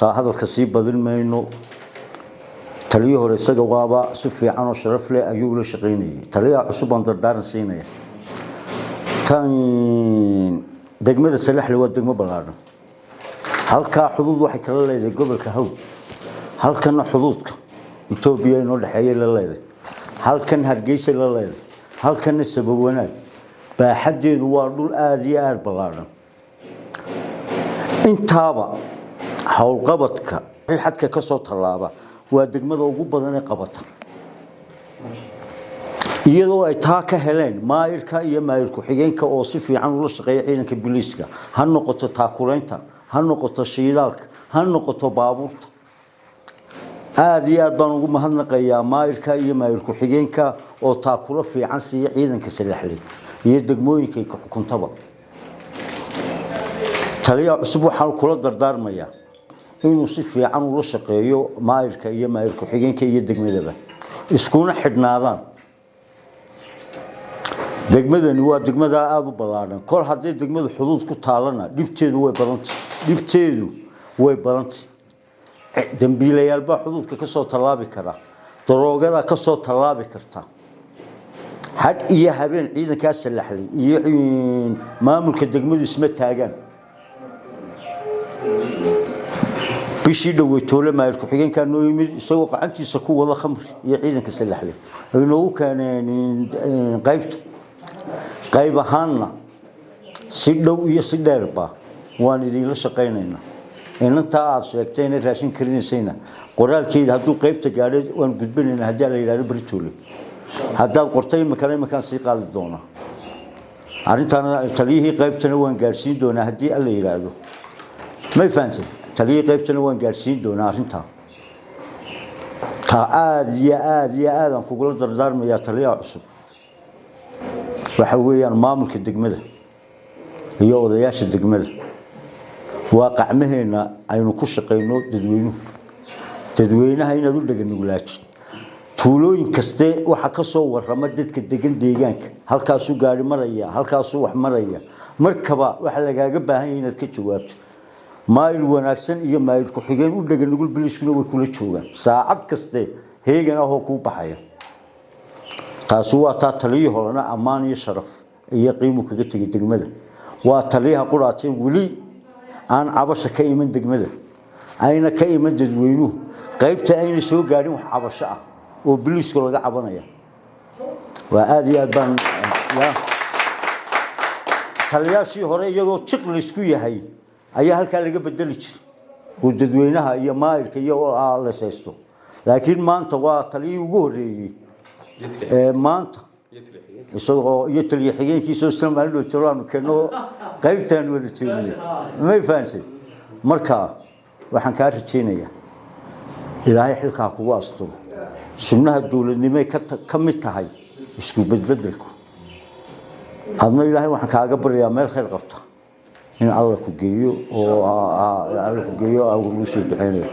هذا الكسيب بدل ما إنه تليه هو رسالة وابا سفي عنه شرف له أيوب الشقيني تليه عصب عند الدار سينية تاني دقمة السلاح اللي هو دقمة بلارن هل كان حدود واحد كلا ليلة قبل كهو هل كان حدودك إثيوبيا إنه الحياة لليلة هل كان هرجيس لليلة هل كان السببونات بحد يدوار الآديار بلارن انت هذا حول قبضك في حد كصوت اللعبة ودقمة ugu badan ee qabata iyadoo ay taa ka heleen maayirka iyo maayirku xigeenka oo si fiican ula shaqeeya ciidanka booliiska ha noqoto taakulaynta ha noqoto shiidaalka ha noqoto baabuurta aad iyo aad baan ugu mahadnaqayaa maayirka iyo maayirku xigeenka oo taakula fiican siiya ciidanka salaxley iyo degmooyinka ay ku xukuntaba taliya cusub waxaan kula dardaarmayaa inuu si fiican ula shaqeeyo maayirka iyo maayirku xigeenka iyo degmadaba iskuna xidhnaadaan degmadani waa degmada aad u ballaaran kor haddii degmada xuduud ku taalana dhibteedu way badantay dambiilayaal baa xuduudka ka soo tallaabi kara daroogada ka soo tallaabi karta had iyo habeen ciidankaas salaxlay iyo maamulka degmadu isma taagaan bishii dhaweytoole maayirku xigeenka noo yimid isagoo qacantiisa ku wada khamri iyo ciidanka salaxley inuu keeneen qayb ahaanna si dhow iyo si dheerba waan idin shaqeynayna inta aad sheegtay raashin karinisayna qoraalkeeda hadduu qaybta gaadhay waan gudbinaynaa haddii la yiraahdo Britoole haddaad qortay makaan sii qaadi doonaa arrintan taliyihii qaybtana waan gaarsiin doonaa haddii la yiraahdo ma fahanteen taliyihii qaybtana waan gaarsiin doonaa arrintan ka aad iyo aad aan kugula dardaarmayaa taliyaha cusub waxa weeyaan maamulka degmada iyo odayaasha degmada waa qacmaheena aynu ku shaqeyno dadweynaha inaad u dhagan nuglaajin tuulooyin kaste waxa ka soo warrama dadka degan deegaanka halkaas uu gaari maraya halkaas uu wax maraya markaba waxa lagaaga baahan yahay inaad ka jawaabto maayir wanaagsan iyo maayir ku xigeen u dhagan nugul biliskuna way kula joogan saacad kaste heegana oo ku baxaya taas waa taa taliyo horena amaan iyo sharaf iyo qiimo kaga tagay degmada waa taliyaha quraatay wali aan cabasho ka iman degmada ayna ka iman dadweynuhu qaybta ayna soo gaarin wax cabasho ah oo biliska laga cabanaya waa aad iyo aad baan taliyaashii hore iyagoo jiql isku yahay ayaa halka laga bedeli jiray oo dadweynaha iyo maayirka iyo la saysto laakiin maanta waa taliyii ugu horeeyay maanta isagoo iyo taliye xigeenkiisa Soomaalidu tiraan keeno qaybtan wada jeedinay ma fahanteen marka waxaan ka rajeynayaa ilaahay xilka kugu asturo sunnaha dawladnimay ka mid tahay isku bedbedelku hadna ilaahay waxaan kaaga baryaa meel khayr qabta in Allah ku geeyo oo Allah ku geeyo oo ugu soo duceeyo